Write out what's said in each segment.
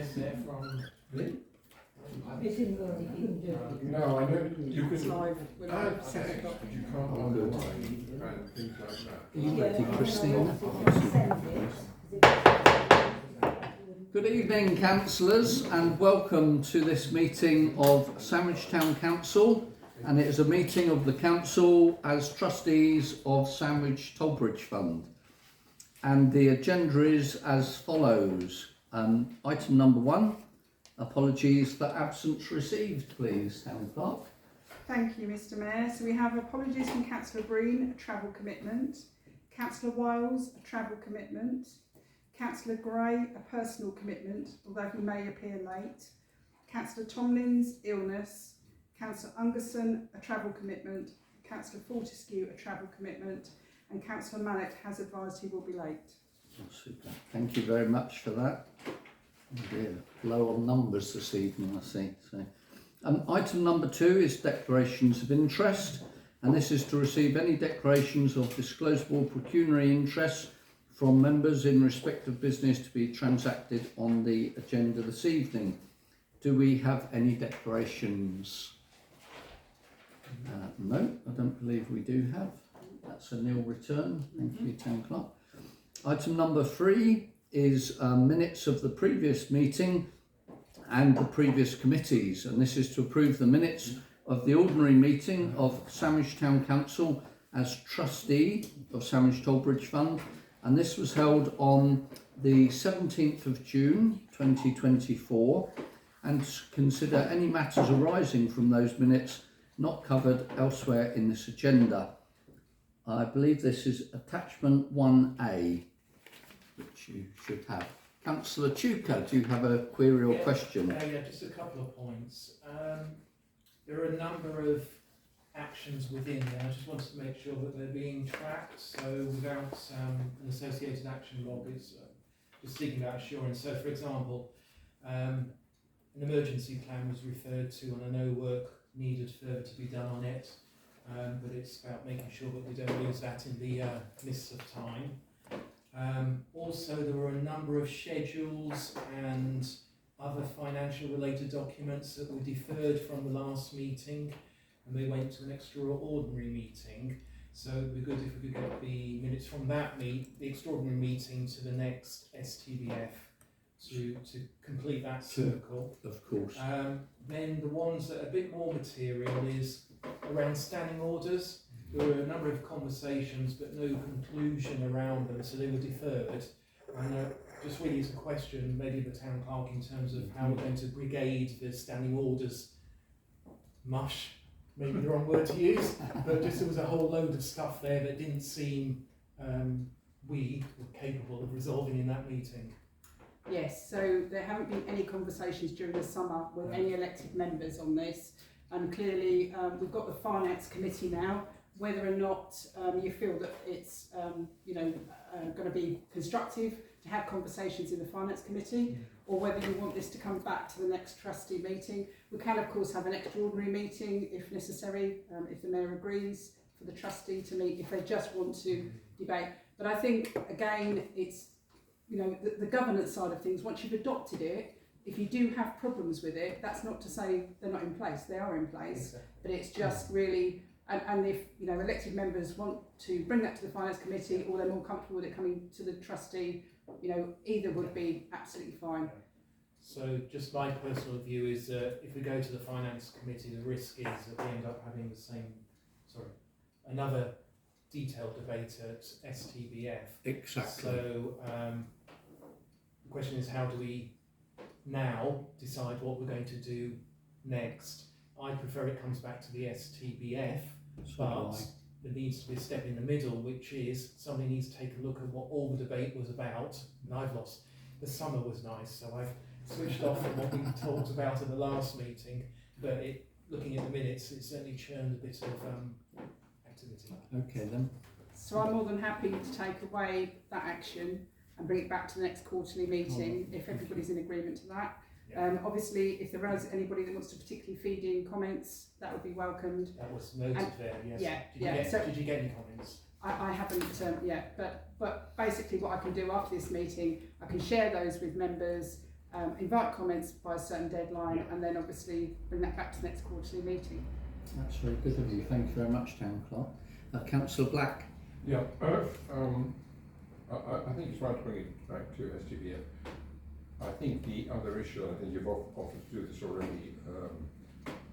is there from Me? It's in the, you can do it. No, I know you It's can live. We're live. add text, but you can't Oh, good. online and things like that. Are you ready, Christine? Good evening, councillors, and welcome to this meeting of Sandwich Town Council. And it is a meeting of the council as trustees of Sandwich Tollbridge Fund. And the agenda is as follows. Item number 1, apologies for absence received, please, Town Clerk. Thank you, Mr. Mayor. So we have apologies from Councillor Breen, a travel commitment. Councillor Wiles, a travel commitment. Councillor Gray, a personal commitment, although he may appear late. Councillor Tomlins, illness. Councillor Ungerson, a travel commitment. Councillor Fortescue, a travel commitment. And Councillor Mallet has advised he will be late. Oh, super. Thank you very much for that. Oh dear, low on numbers this evening, I see. So, item number 2 is declarations of interest, and this is to receive any declarations of disclosable pecuniary interest from members in respect of business to be transacted on the agenda this evening. Do we have any declarations? No, I don't believe we do have. That's a nil return. Thank you, Town Clerk. Item number 3 is minutes of the previous meeting and the previous committees, and this is to approve the minutes of the ordinary meeting of Sandwich Town Council as trustee of Sandwich Tollbridge Fund, and this was held on the 17th of June 2024, and consider any matters arising from those minutes not covered elsewhere in this agenda. I believe this is attachment 1A, which you should have. Councillor Chuka, do you have a query or question? Yeah, just a couple of points. There are a number of actions within there. I just wanted to make sure that they're being tracked. So without an associated action log, it's just thinking about assurance. So for example, an emergency plan was referred to and I know work needed further to be done on it. But it's about making sure that we don't lose that in the mists of time. Also, there were a number of schedules and other financial related documents that were deferred from the last meeting and they went to an extraordinary meeting. So it would be good if we could get the minutes from that the extraordinary meeting to the next STBF to complete that circle. Of course. Then the ones that are a bit more material is around standing orders. There were a number of conversations but no conclusion around them, so they were deferred. And just really is a question, maybe the town clerk, in terms of how we're going to brigade the standing orders mush, maybe the wrong word to use, but just there was a whole load of stuff there that didn't seem we were capable of resolving in that meeting. Yes, so there haven't been any conversations during the summer with any elected members on this. And clearly we've got the Finance Committee now. Whether or not you feel that it's going to be constructive to have conversations in the Finance Committee, or whether you want this to come back to the next trustee meeting. We can of course have an extraordinary meeting if necessary, if the Mayor agrees for the trustee to meet if they just want to debate. But I think again it's the governance side of things. Once you've adopted it, if you do have problems with it, that's not to say they're not in place, they are in place, but it's just really, and if elected members want to bring that to the Finance Committee or they're more comfortable with it coming to the trustee, either would be absolutely fine. So just my personal view is that if we go to the Finance Committee, the risk is that we end up having another detailed debate at STBF. Exactly. So the question is, how do we now decide what we're going to do next? I prefer it comes back to the STBF, but there needs to be a step in the middle, which is somebody needs to take a look at what all the debate was about. And I've lost, the summer was nice, so I've switched off from what we talked about at the last meeting, but looking at the minutes, it certainly churned a bit of activity. Okay then. So I'm more than happy to take away that action and bring it back to the next quarterly meeting if everybody's in agreement to that. Obviously, if there is anybody that wants to particularly feed in comments, that would be welcomed. That was noted there, yes. Did you get any comments? I haven't yet, but basically what I can do after this meeting, I can share those with members invite comments by a certain deadline, and then obviously bring that back to the next quarterly meeting. That's very good of you. Thank you very much, Town Clerk. Councillor Black. Yeah, I think it's right to bring it back to STBF. I think the other issue, I think you've offered to do this already,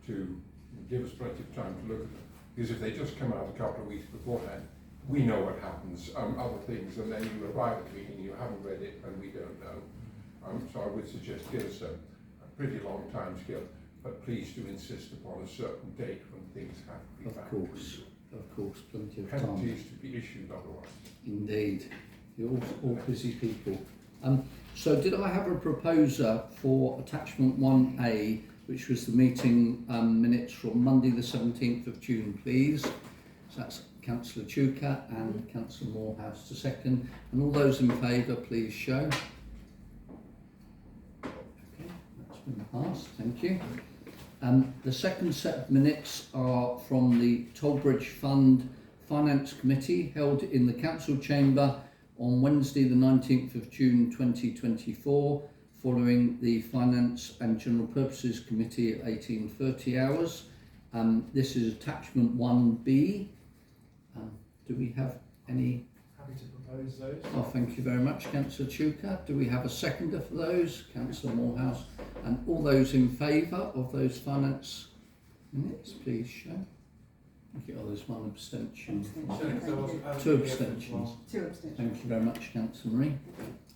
to give us plenty of time to look at them, because if they just come out a couple of weeks beforehand, we know what happens, other things, and then you arrive at the meeting, you haven't read it, and we don't know. So I would suggest give us a pretty long time scale, but please do insist upon a certain date when things have to be back. Of course, plenty of time. Penalties to be issued otherwise. Indeed, you're all busy people. So did I have a proposer for attachment 1A, which was the meeting minutes from Monday the 17th of June, please? So that's Councillor Chuka and Councillor Morehouse to second. And all those in favour, please show. Okay, that's been passed, thank you. The second set of minutes are from the Tollbridge Fund Finance Committee held in the Council Chamber on Wednesday the 19th of June 2024, following the Finance and General Purposes Committee at 18:30 hours. This is attachment 1B. Do we have any? Happy to propose those. Oh, thank you very much, Councillor Chuka. Do we have a seconder for those? Councillor Morehouse. And all those in favour of those finance minutes, please show. Thank you. Oh, there's one abstention. Two abstentions. Thank you very much, Councillor Marie.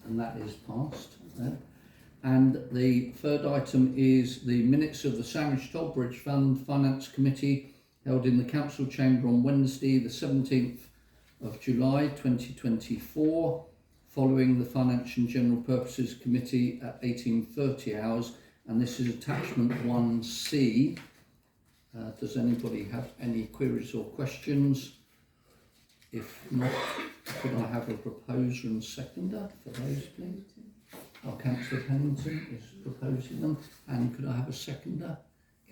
And that is passed there. And the third item is the minutes of the Sandwich Tollbridge Fund Finance Committee held in the Council Chamber on Wednesday the 17th of July 2024, following the Finance and General Purposes Committee at 18:30 hours, and this is attachment 1C. Does anybody have any queries or questions? If not, could I have a proposer and seconder for those, please? Oh, Councillor Pennington is proposing them, and could I have a seconder?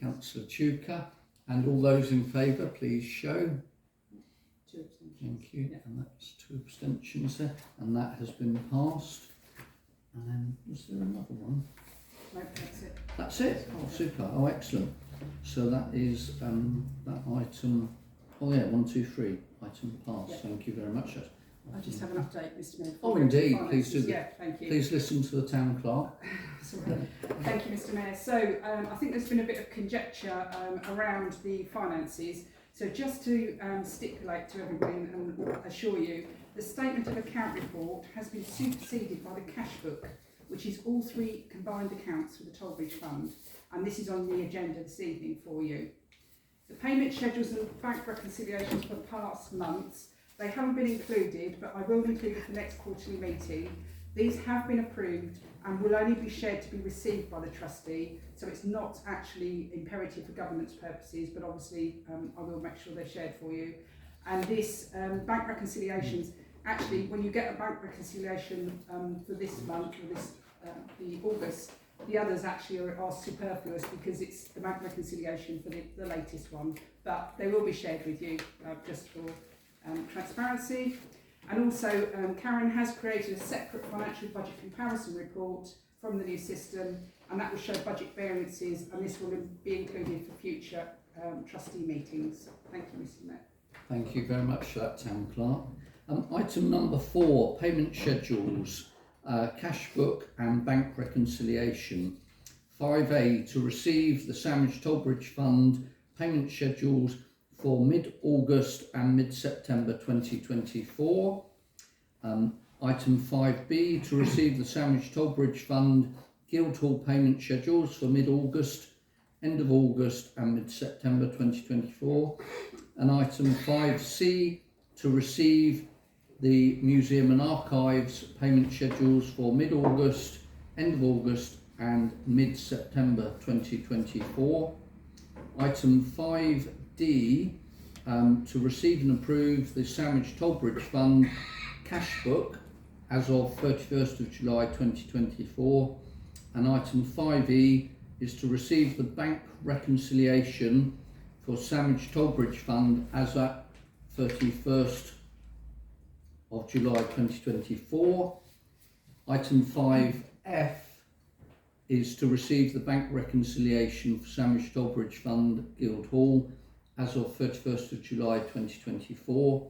Councillor Chuka, and all those in favour, please show. Two abstentions. Thank you, and that's two abstentions there, and that has been passed. And then, was there another one? No, that's it. That's it. Oh, super. Oh, excellent. So that is that item. Oh yeah, 1, 2, 3. Item passed. Yeah. Thank you very much. I just have an update, Mr Mayor. Oh, indeed. Please do. Yeah, thank you. Please listen to the town clerk. Sorry. Thank you, Mr Mayor. So I think there's been a bit of conjecture around the finances. So just to stipulate to everybody and assure you, the statement of account report has been superseded by the cash book, which is all three combined accounts for the Tollbridge Fund, and this is on the agenda this evening for you. The payment schedules and bank reconciliations for past months, they haven't been included, but I will include it for the next quarterly meeting. These have been approved and will only be shared to be received by the trustee, so it's not actually imperative for governance purposes, but obviously I will make sure they're shared for you. And this bank reconciliations, actually when you get a bank reconciliation for this month, or this the August, the others actually are superfluous because it's the bank reconciliation for the latest one, but they will be shared with you just for transparency. And also Karen has created a separate financial budget comparison report from the new system, and that will show budget variances, and this will be included for future trustee meetings. Thank you, Mr Mayor. Thank you very much for that, town clerk. Item number 4, payment schedules, cash book and bank reconciliation. 5A, to receive the Sandwich Tollbridge Fund payment schedules for mid-August and mid-September 2024. Item 5B, to receive the Sandwich Tollbridge Fund Guildhall payment schedules for mid-August, end of August and mid-September 2024. And item 5C, to receive the Museum and Archives payment schedules for mid-August, end of August and mid-September 2024. Item 5D, to receive and approve the Sandwich Tollbridge Fund cash book as of 31st of July 2024. And item 5E is to receive the bank reconciliation for Sandwich Tollbridge Fund as at 31st of July 2024. Item 5F is to receive the bank reconciliation for Sandwich Tollbridge Fund, Guildhall, as of 31st of July 2024.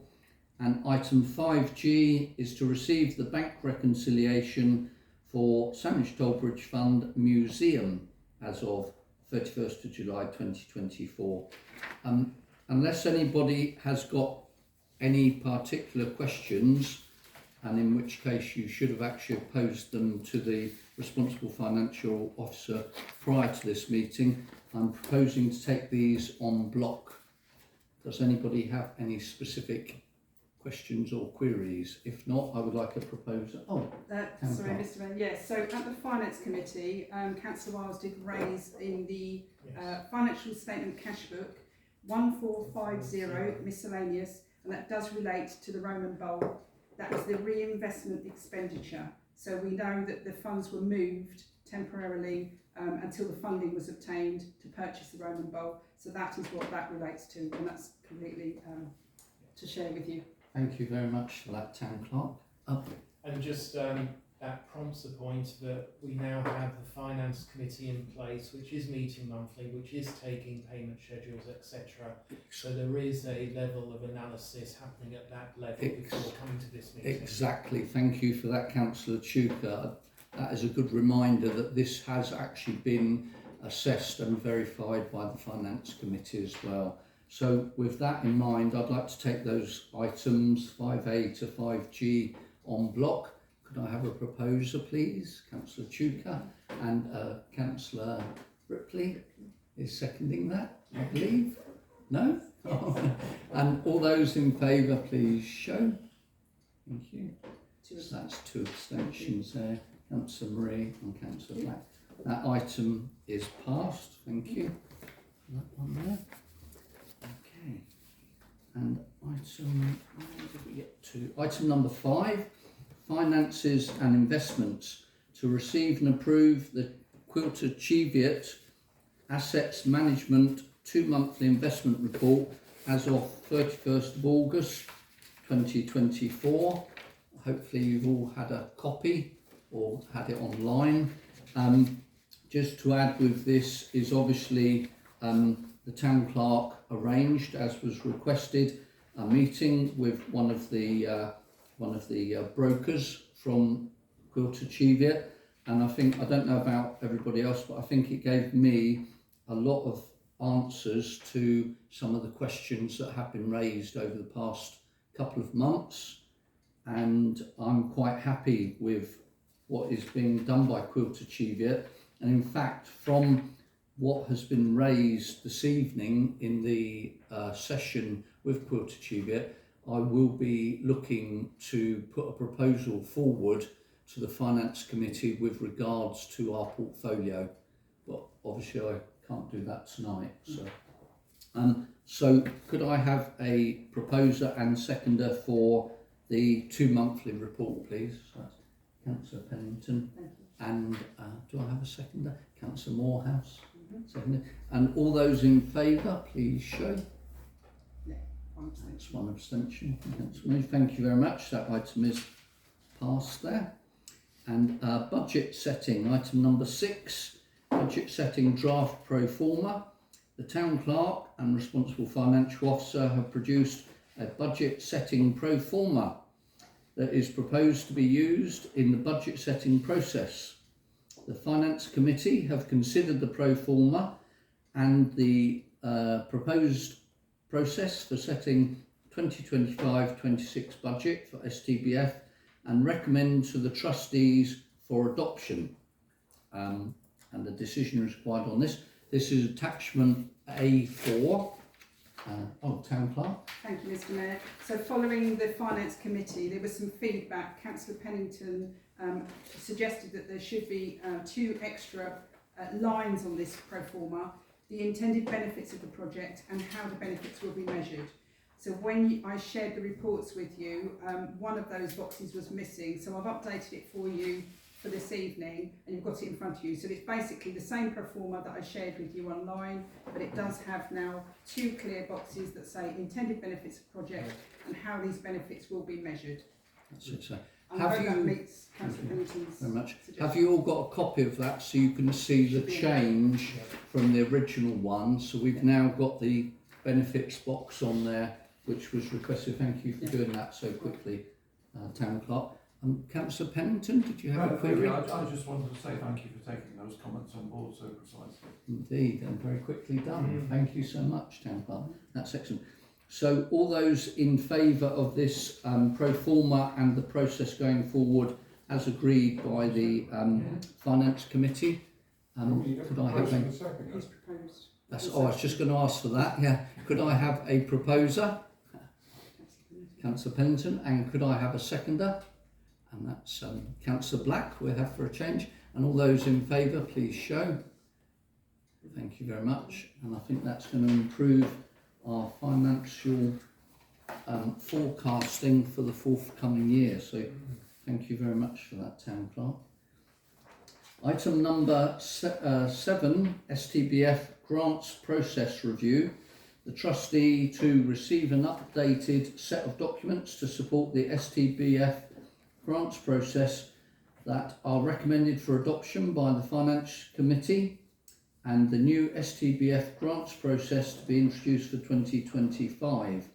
And item 5G is to receive the bank reconciliation for Sandwich Tollbridge Fund Museum as of 31st of July 2024. Unless anybody has got any particular questions, and in which case you should have actually posed them to the responsible financial officer prior to this meeting, I'm proposing to take these en bloc. Does anybody have any specific questions or queries? If not, I would like a proposal. Sorry, Mr. Mayor. Yes, so at the Finance Committee, Councillor Wiles did raise in the financial statement cash book 1450 miscellaneous, and that does relate to the Roman Bowl. That was the reinvestment expenditure. So we know that the funds were moved temporarily until the funding was obtained to purchase the Roman Bowl. So that is what that relates to, and that's completely to share with you. Thank you very much for that, Town Clerk. And just that prompts the point that we now have the Finance Committee in place, which is meeting monthly, which is taking payment schedules, etc. So there is a level of analysis happening at that level before coming to this meeting. Exactly. Thank you for that, Councillor Chuka. That is a good reminder that this has actually been assessed and verified by the Finance Committee as well. So with that in mind, I'd like to take those items 5A to 5G en bloc. Could I have a proposer, please? Councillor Chuka and Councillor Ripley is seconding that, I believe. No? And all those in favour, please show. Thank you. So that's 2 abstentions there. Councillor Marie and Councillor Black. That item is passed. Thank you. That one there. Okay. And item, where did we get to? Item number 5, finances and investments. To receive and approve the Quilter Cheviot Assets Management 2-monthly investment report as of 31st of August 2024. Hopefully you've all had a copy or had it online. Just to add with this is obviously the Town Clerk arranged, as was requested, a meeting with one of the brokers from Quilter Cheviot, and I don't know about everybody else, but I think it gave me a lot of answers to some of the questions that have been raised over the past couple of months, and I'm quite happy with what is being done by Quilter Cheviot. And in fact, from what has been raised this evening in the session with Quilter Cheviot, I will be looking to put a proposal forward to the Finance Committee with regards to our portfolio. But obviously I can't do that tonight. So could I have a proposer and seconder for the 2 monthly report, please? So that's Councillor Pennington. And do I have a seconder? Councillor Morehouse. Seconded. And all those in favour, please show. That's 1 abstention from Councillor Moore. Thank you very much. That item is passed there. And budget setting, item number 6, budget setting draft pro forma. The Town Clerk and responsible financial officer have produced a budget setting pro forma that is proposed to be used in the budget setting process. The Finance Committee have considered the pro forma and the proposed process for setting 2025-26 budget for STBF and recommend to the trustees for adoption. And the decision is required on this. This is attachment A4. Town Clerk. Thank you, Mr. Mayor. So following the Finance Committee, there was some feedback. Councillor Pennington suggested that there should be 2 extra lines on this pro forma, the intended benefits of the project and how the benefits will be measured. So when I shared the reports with you, one of those boxes was missing, so I've updated it for you for this evening, and you've got it in front of you. So it's basically the same pro forma that I shared with you online, but it does have now 2 clear boxes that say intended benefits of project and how these benefits will be measured. That's it, sir. And I Have hope that you- meets Councillor Pennington's Very much. suggestion. Have you all got a copy of that so you can see the Should be in change Yeah. from the original one? So we've now got the benefits box on there, which was requested. Thank you for Yeah. doing that so quickly, Town Clerk. Councillor Pennington, did you have a query? I just wanted to say thank you for taking those comments on board so precisely. Indeed, and very quickly done. Mm. Thank you so much, Town Clerk. That's excellent. So all those in favour of this pro forma and the process going forward as agreed by the Finance Committee, could I have First a... and a second, Who's proposed? That's, I was just going to ask for that, yeah. Could I have a proposer? Councillor Pennington, and could I have a seconder? And that's Councillor Black, we'll have for a change. And all those in favour, please show. Thank you very much. And I think that's going to improve our financial forecasting for the forthcoming year. So thank you very much for that, Town Clerk. Item number 7, STBF Grants Process Review. The trustee to receive an updated set of documents to support the STBF grants process that are recommended for adoption by the Finance Committee, and the new STBF grants process to be introduced for 2025.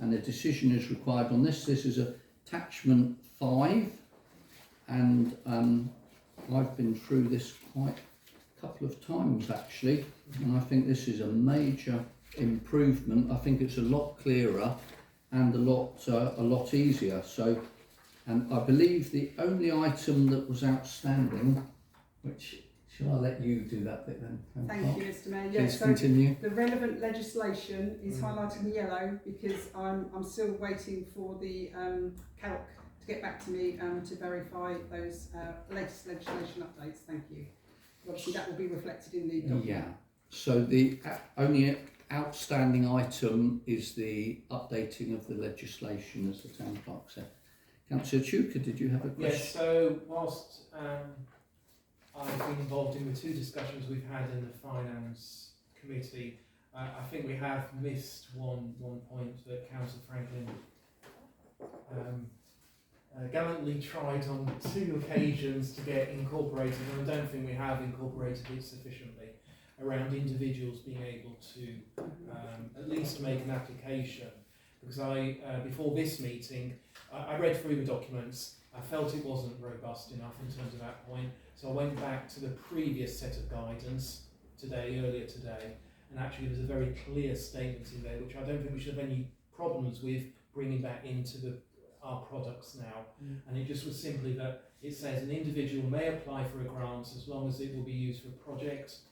And a decision is required on this. This is attachment 5, and I've been through this quite a couple of times actually, and I think this is a major improvement. I think it's a lot clearer and a lot easier. So, and I believe the only item that was outstanding, which shall I let you do that bit then? Thank you, Mr Mayor. Please Yes, so continue. the relevant legislation is highlighted in yellow because I'm still waiting for the calc to get back to me to verify those latest legislation updates. Thank you. Obviously that will be reflected in the document. Yeah. So the only outstanding item is the updating of the legislation, as the Town Clerk said. Councillor Chuka, did you have a question? Yes, so whilst I've been involved in the 2 discussions we've had in the Finance Committee, I think we have missed one point that Councillor Franklin gallantly tried on 2 occasions to get incorporated, and I don't think we have incorporated it sufficiently, around individuals being able to at least make an application. Because before this meeting, I read through the documents, I felt it wasn't robust enough in terms of that point, so I went back to the previous set of guidance earlier today, and actually there's a very clear statement in there, which I don't think we should have any problems with bringing back into our products now. And it just was simply that it says an individual may apply for a grant as long as it will be used for projects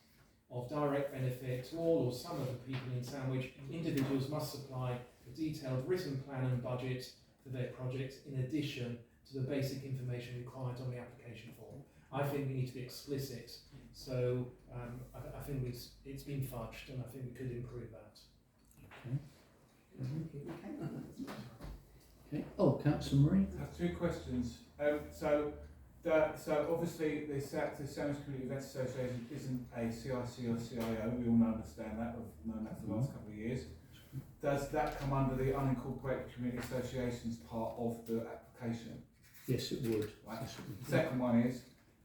of direct benefit to all or some of the people in Sandwich. Individuals must supply a detailed written plan and budget for their project in addition to the basic information required on the application form. I think we need to be explicit, so I think it's been fudged, and I think we could improve that. Okay. Oh, Councillor Marie. I have 2 questions. So obviously the Sandwich Community Events Association isn't a CIC or CIO. We all understand that. We've known that for the last couple of years. Does that come under the unincorporated community associations part of the application? Yes, it would. Right. Yes, it would. The second one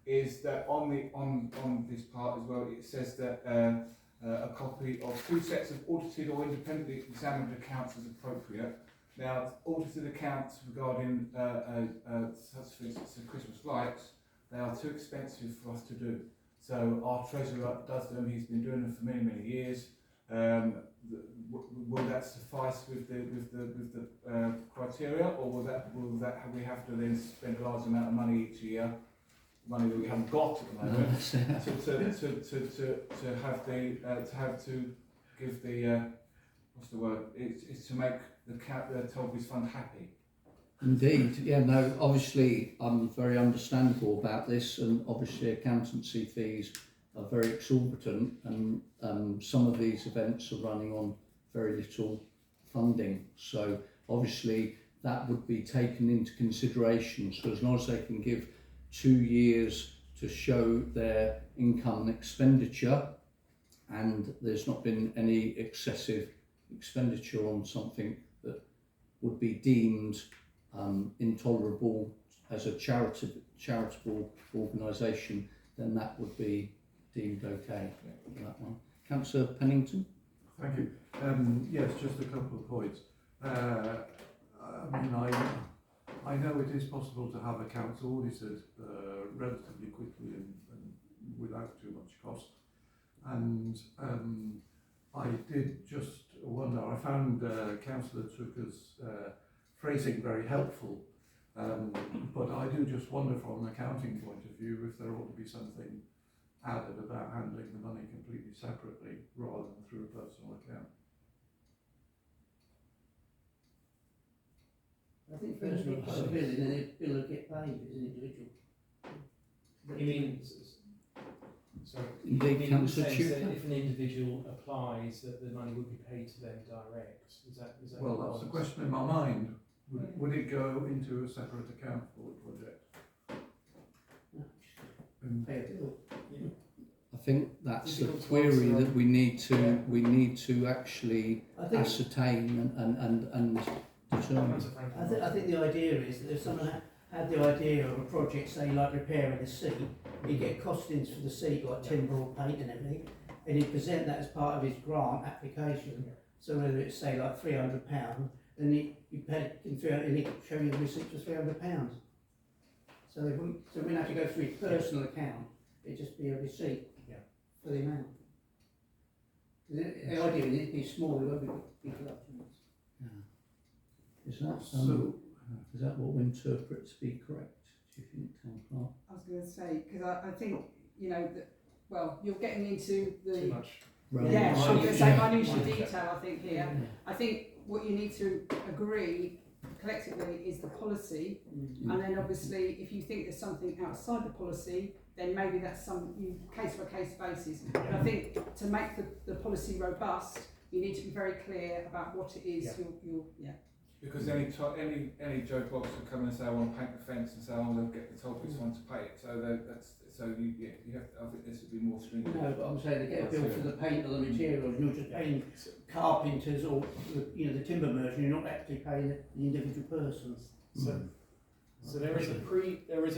is that on this part as well, it says that a copy of 2 sets of audited or independently examined accounts is appropriate. Now, audited accounts regarding such things as Christmas lights, they are too expensive for us to do. So our treasurer does them. He's been doing them for many, many years. Will that suffice with the criteria, or will that we have to then spend a large amount of money each year, money that we haven't got at the moment, to give the what's the word? It's to make the Toby's Fund happy. Indeed, yeah, no, obviously I'm very understandable about this, and obviously accountancy fees are very exorbitant, and some of these events are running on very little funding, so obviously that would be taken into consideration. So as long as they can give 2 years to show their income and expenditure, and there's not been any excessive expenditure on something that would be deemed intolerable as a charitable organisation, then that would be deemed okay for that one. Councillor Pennington? Thank you. Yes, just a couple of points. I mean, I know it is possible to have accounts audited relatively quickly and without too much cost. And I did just wonder, I found Councillor Tucker's phrasing very helpful, but I do just wonder from an accounting point of view if there ought to be something added about handling the money completely separately rather than through a personal account. I think personal plus a bill and then the bill will get paid as an individual. You mean, sorry, Indeed, you mean Councillor in the sense that Tucker. if an individual applies, that the money would be paid to them direct? Is that Well, that's the question in my mind. Would it go into a separate account for the project? Pay a bill. Yeah. I think that's the Difficult to query answer. that we need to actually I think, ascertain and determine. I think the idea is that if someone had the idea of a project, say like repairing a seat, he'd get costings for the seat, like timber or paint and everything, and he'd present that as part of his grant application. So whether it's say like £300, then he paid in 300, and he'd show you the receipt for £300. So they wouldn't have to go through his personal account, it'd just be a receipt for the amount. The idea is it'd be small, it won't be big documents. Is that what we interpret to be correct? Do you think, Town Clerk? I was going to say, because I think, you know, that, well, you're getting into Too the, much. yeah, I'm going to say Yeah. minutiae detail, I think, here. I think what you need to agree collectively is the policy, and then obviously if you think there's something outside the policy, then maybe that's some case by case basis. But I think to make the policy robust, you need to be very clear about what it is you're Because any Joe Bloggs would come in and say I want to paint the fence and say they'll get the toll booth fund to pay it. So you have to, I think this would be more stringent. No, but I'm saying they get a bill for the paint or the materials, and you're just paying carpenters or the timber merchant. You're not actually paying the individual persons. So there is a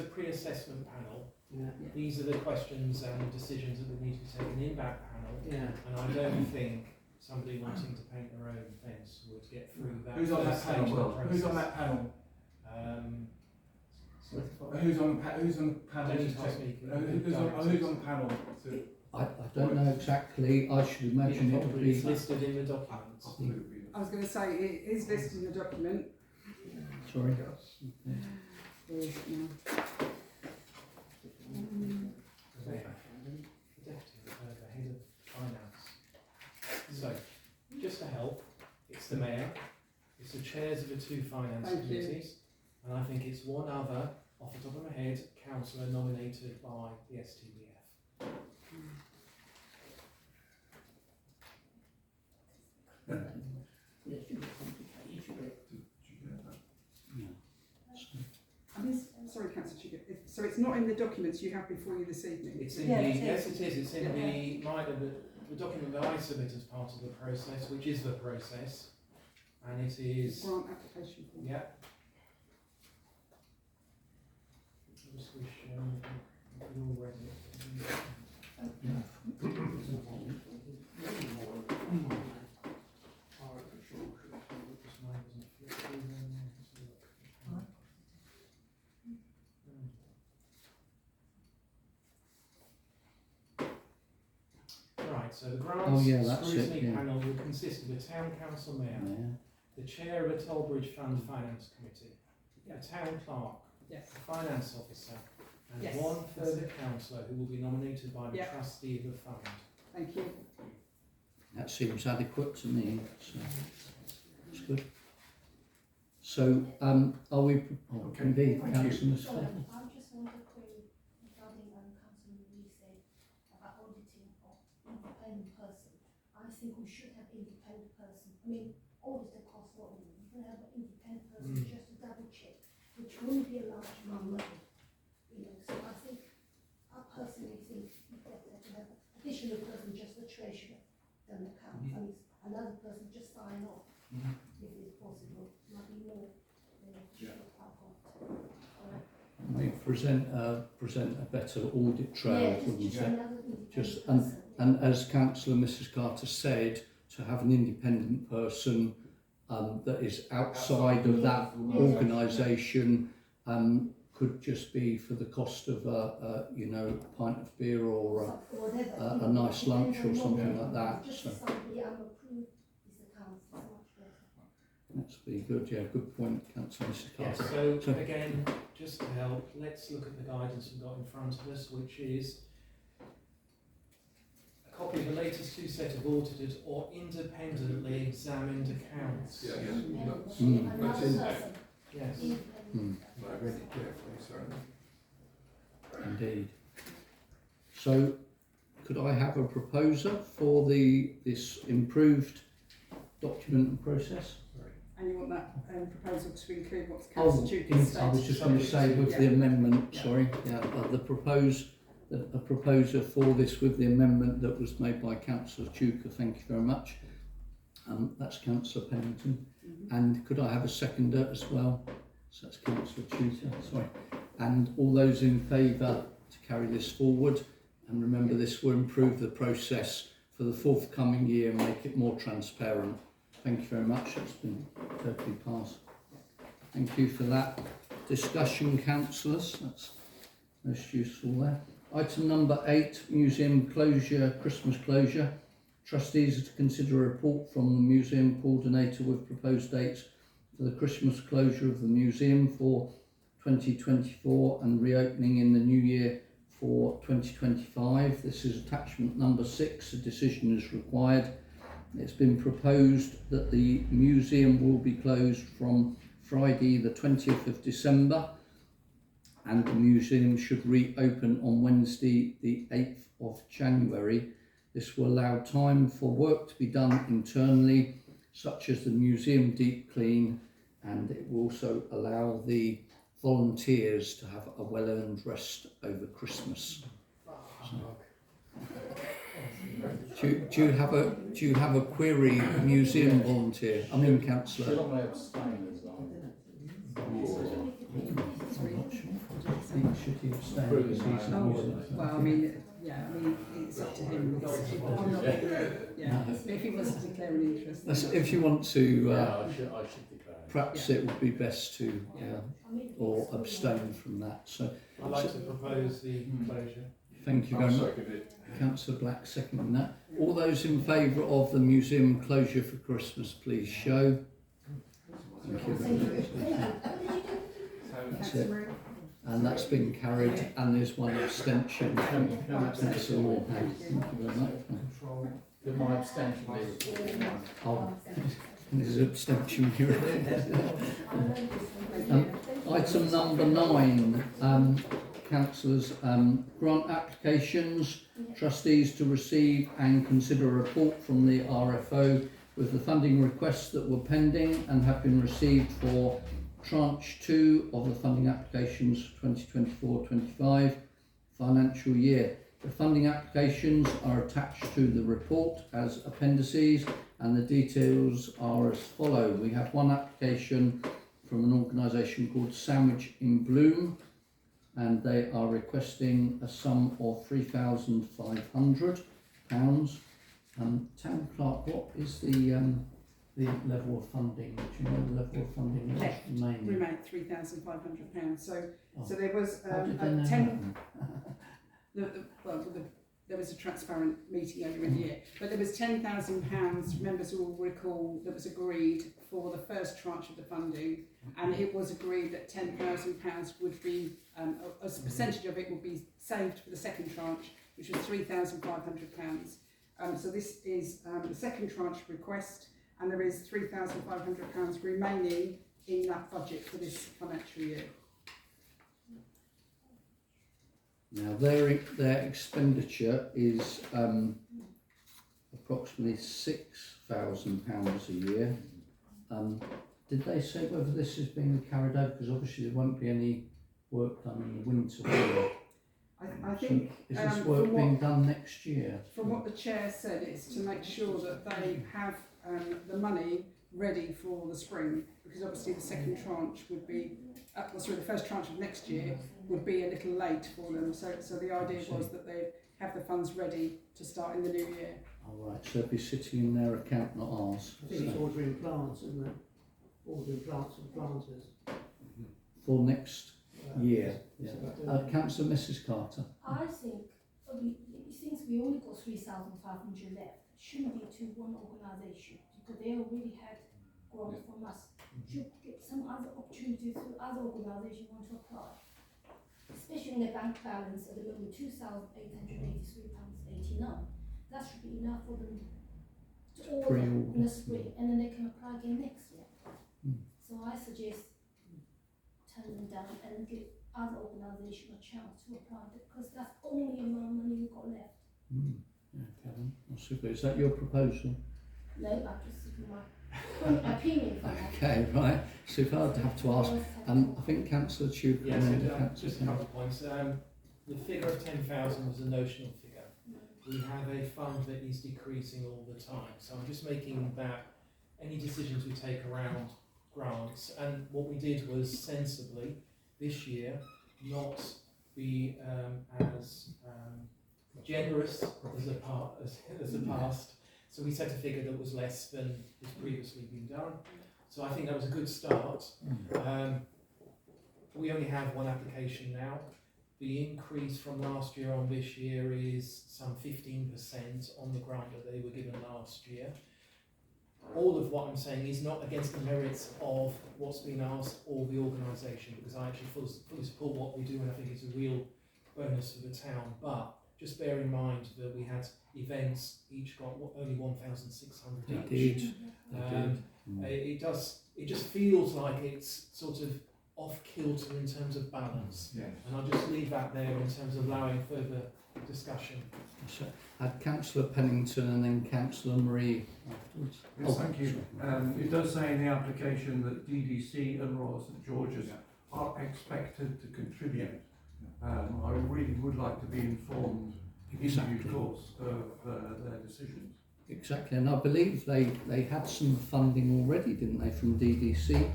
pre-assessment panel. Yeah. These are the questions and decisions that would need to be taken in that panel. Yeah. And I don't think somebody wanting to paint their own fence would get through that. Who's on that first stage of the panel? process. Who's on that panel? Who's on the panel? Don't to need to check- ask me. Who's on the panel? I don't know exactly. I should imagine it would It's be. listed in the documents. Absolutely. I was going to say, it is listed in the document. Sorry. There is, The head of finance. So, just to help, it's the mayor, it's the chairs of the two finance Thank you. committees, and I think it's one other, off the top of my head, councillor nominated by the STBF. Yeah, it should be complicated, shouldn't it? Did you get that? sorry, Councillor Chiggett, so it's not in the documents you have before you this evening? It's in yes it is, it's in the document that I submit as part of the process, which is the process, and it is, Grant application form. yeah. I just wish we could all read it. Right, so the grants scrutiny panel will consist of a town council mayor, the chair of a Tollbridge Fund Finance Committee, a town clerk, Yes. a finance officer, and Yes. one further councillor who will be nominated by the Yeah. trustee of the fund. Thank you. That seems adequate to me. So it's good. So, are we? Oh, Okay, indeed, thank you. Councillor Sorry, Scott. I just want to query regarding Councillor Lee said about auditing of independent person. I think we should have independent person. I mean, auditor costs what we need. We can have an independent person just to double check, which wouldn't be a large amount of money. You know, so I think, I personally think it's better to have an additional person, just the treasurer, than the accounts. And it's another person just sign off, if it's possible. Might be more than a short alcohol. present a better audit trail, Yeah, wouldn't just it? another independent Just- person. And as Councillor Mrs Carter said, to have an independent person that is outside of that organisation could just be for the cost of a pint of beer or Whatever, a nice lunch or something like that. Just So somebody unapproved is the council, it's much better. that's be good. Yeah, good point, Councillor Mrs Yes, Carter. so again, just to help, let's look at the guidance we've got in front of us, which is a copy of the latest 2 set of audited or independently examined accounts. Yeah, Independent, Mm. That's another in there. person, Yes. independent. I read it carefully, so. Indeed. So, could I have a proposer for this improved document and process? And you want that proposal to include what's Oh, Councillor Duke's I was stated? just going to say with the Yeah. amendment, Yeah. sorry, a proposer for this with the amendment that was made by Councillor Tuker, thank you very much. That's Councillor Pennington. Mhm. And could I have a seconder as well? So that's Councillor Tuker, sorry. And all those in favour to carry this forward, and remember this will improve the process for the forthcoming year and make it more transparent. Thank you very much, it's been totally passed. Thank you for that. Discussion, councillors, that's most useful there. Item number 8, museum closure, Christmas closure. Trustees are to consider a report from the museum coordinator with proposed dates for the Christmas closure of the museum for 2024 and reopening in the new year for 2025. This is attachment number 6, a decision is required. It's been proposed that the museum will be closed from Friday the 20th of December and the museum should reopen on Wednesday the 8th of January. This will allow time for work to be done internally, such as the museum deep clean, and it will also allow the volunteers to have a well-earned rest over Christmas. Do you have a query, museum volunteer? I mean, councillor. Should I abstain as well? I'm not sure. Should he abstain? Approving Because he's a Oh, museum. well, it's up to him. I'm not, yeah. If he wants to declare an interest. then If you want to, Yeah, I should declare. perhaps it would be best to, or abstain from that. So, I'd like to propose the closure. thank you I'll very much. second it. Councillor Black seconding that. All those in favour of the museum closure for Christmas, please show. Thank you very much. That's it. And that's been carried, and there's one abstention. Thank you very much. Thank Thank you very much. Did my abstention be recorded? Oh, there's an abstention here. Item number 9, councillors, grant applications. Trustees to receive and consider a report from the RFO with the funding requests that were pending and have been received for tranche 2 of the funding applications 2024-25 financial year. The funding applications are attached to the report as appendices and the details are as follow. We have one application from an organisation called Sandwich in Bloom, and they are requesting a sum of £3,500. Town Clerk, what is the level of funding? Do you know the level of funding? Left. Mainly. Remain £3,500. So there was How did they a know 10. that? There was a transparent meeting earlier in the year, but there was £10,000. Members will recall that was agreed for the first tranche of the funding, and it was agreed that £10,000 would be, as a percentage of it would be saved for the second tranche, which was £3,500. So this is the second tranche request, and there is £3,500 remaining in that budget for this financial year. Now their expenditure is approximately £6,000 a year. Did they say whether this is being carried out? Because obviously there won't be any work done in the winter. Will there? I think Is this from work what- being done next year? From what the chair said, it's to make sure that they have the money ready for the spring, because obviously the second tranche would be, the first tranche of next year would be a little late for them. So the idea was that they'd have the funds ready to start in the new year. All right, so it'd be sitting in their account, not ours. I think it's So, ordering plants, isn't it? Ordering plants and planters. for next year. Yeah. Councillor Mrs. Carter. I think, since we only got 3,500 left, shouldn't be to one organisation, because they already had grant from us. Should get some other opportunities for other organisations want to apply. Especially in the bank balance at the moment, £2,883.89. That should be enough for them to order in the spring, and then they can apply again next year. So I suggest turn them down and give other organisations a chance to apply, because that's only the amount of money we've got left. Yeah, Kevin. Well, super. Is that your proposal? No, I'm just giving my opinion for that. Okay, right. So if I'd have to ask, I think Councillor Tuke Yes, and then just a couple of points. The figure of 10,000 was a notional figure. We have a fund that is decreasing all the time, so I'm just making that any decisions we take around grants, and what we did was sensibly this year not be as generous as the past. So we set a figure that was less than has previously been done. So I think that was a good start. We only have one application now. The increase from last year on this year is some 15% on the grant that they were given last year. All of what I'm saying is not against the merits of what's been asked or the organisation, because I actually fully support what we do, and I think it's a real bonus for the town. But just bear in mind that we had events, each got only 1,600 each. It just feels like it's sort of off kilter in terms of balance. Yes. And I'll just leave that there in terms of allowing further discussion. So had Councillor Pennington and then Councillor Marie afterwards. Yes, thank you. It does say in the application that DDC and Royal St George's are expected to contribute. I really would like to be informed in due course of their decisions. Exactly, and I believe they had some funding already, didn't they, from DDC?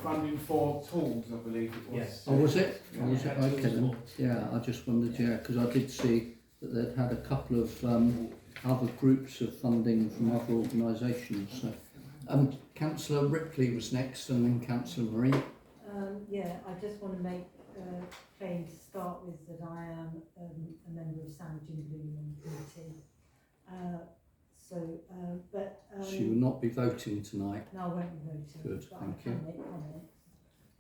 Funding for tools, I believe it was. Yes. Oh, was it? Yeah. Oh, was it? Okay then. Yeah, I just wondered, because I did see that they'd had a couple of other groups of funding from other organisations. So, Councillor Ripley was next, and then Councillor Marie. Yeah, I just want to make plain to start with that I am a member of Sandwich and Bloom Committee. So you will not be voting tonight. No, I won't be voting. Good, but thank I can make comments.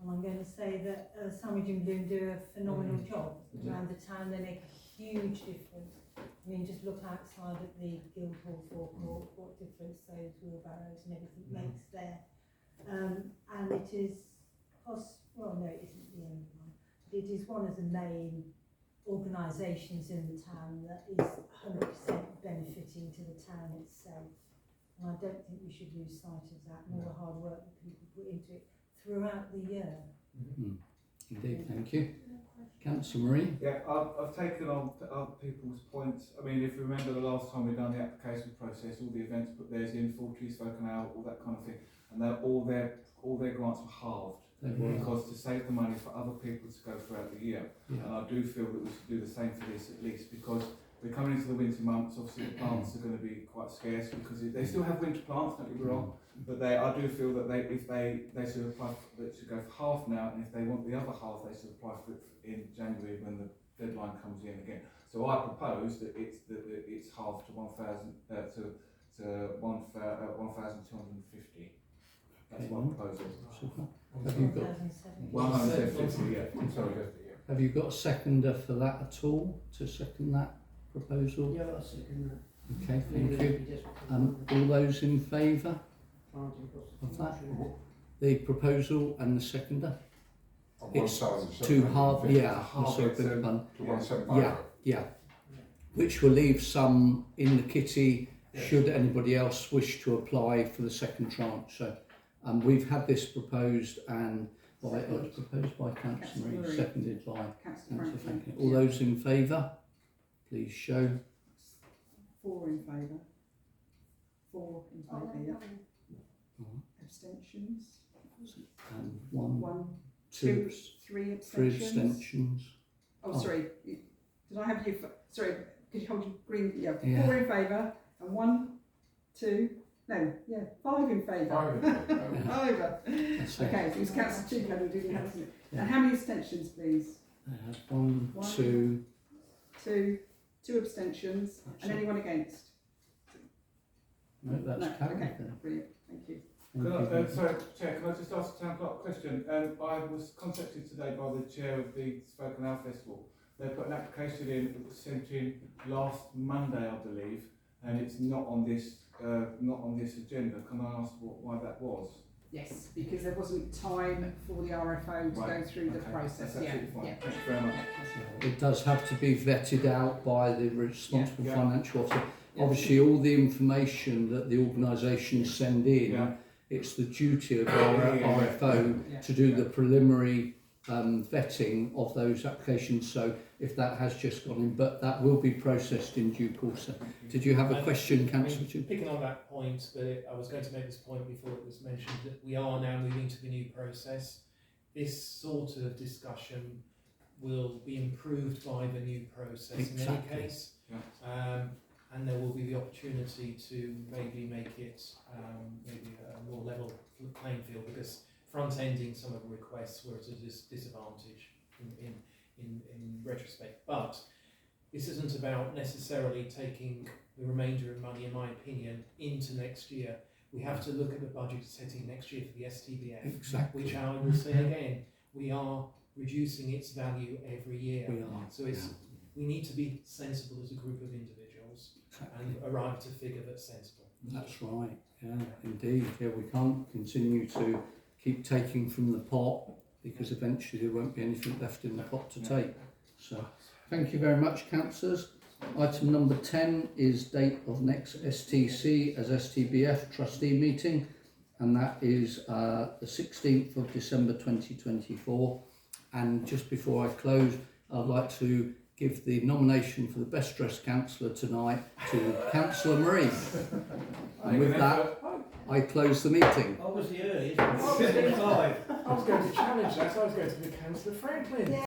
And I'm going to say that Sandwich and Bloom do a phenomenal job around the town. They make a huge difference. I mean, just look outside at the Guildhall forecourt, what difference those wheelbarrows and everything makes there. And it is, well, no, it isn't the only one, but it is one of the main organisations in the town that is 100% benefiting to the town itself. And I don't think we should lose sight of that and all the hard work that people put into it throughout the year. Indeed, thank you. Councillor Marie? Yeah, I've taken on other people's points. I mean, if you remember the last time we done the application process, all the events put theirs in, 4 trees spoken out, all that kind of thing, and all their grants were halved. Because to save the money for other people to go throughout the year. Yeah. And I do feel that we should do the same for this at least, because we're coming into the winter months. Obviously the plants are going to be quite scarce, because they still have winter plants, don't get me wrong, but I do feel that if they should apply they should go for half now, and if they want the other half they should apply for it in January when the deadline comes in again. So I propose that it's halved to 1,000 to 1,250. That's my proposal. Super. Have you got 150, yeah. Have you got a seconder for that at all, to second that proposal? Yeah, I'll second that. Okay, thank you. All those in favour of that? The proposal and the seconder? It's to half, yeah, that's a good one. To 175. Yeah. Which will leave some in the kitty should anybody else wish to apply for the second tranche. So we've had this proposed and proposed by Councillor Marie, seconded by Councillor Franklin. All those in favour, please show. 4 in favour. 4 in favour, yeah. Abstentions? 1, 1, 2, 3 3 abstentions. abstentions. Oh, sorry. Did I have you? Sorry, could you hold your green? Yeah, Yeah. 4 in favour and 1, 2. No, yeah, 5 in favour. 5 in favour. Over. That's it. Okay, so it was Councillor Chico who did it, hasn't it? Yeah. And how many abstentions, please? 1, 2. 2 abstentions. That's And it. anyone against? No, that's No, carried okay. then. Brilliant. Thank you. Thank Can you I, very much. sorry, Chair, can I just ask the Town Clerk a question? I was contacted today by the Chair of the Spoken Owl Festival. They put an application in that was sent in last Monday, I believe, and it's not on this agenda. Can I ask why that was? Yes, because there wasn't time for the RFO to go through the Okay, process. that's Yeah, absolutely fine. yeah. Thank you very much. It does have to be vetted out by the responsible Yeah. financial officer. Yeah. Obviously, all the information that the organisations send in, Yeah. it's the duty of our RFO Yeah. to do the preliminary vetting of those applications. So if that has just gone in, but that will be processed in due course. Did you have a question, Councillor? Picking on that point, but I was going to make this point before it was mentioned, that we are now moving to the new process. This sort of discussion will be improved by the new process in any Exactly. case. And there will be the opportunity to maybe make it maybe a more level playing field, because front-ending some of the requests were at a disadvantage in retrospect. But this isn't about necessarily taking the remainder of money, in my opinion, into next year. We have to look at the budget setting next year for the STBF, Exactly. which I will say again, we are reducing its value every year. We are. So we need to be sensible as a group of individuals and arrive at a figure that's sensible. That's right. Yeah, indeed. Yeah, we can't continue to keep taking from the pot, because eventually there won't be anything left in the pot to take. So, thank you very much, councillors. Item number 10 is date of next STC as STBF trustee meeting, and that is the 16th of December 2024. And just before I close, I'd like to give the nomination for the best dressed councillor tonight to Councillor Marie. And with that, I close the meeting. I was the earliest, 55. I was going to challenge that, so I was going to be Councillor Franklin.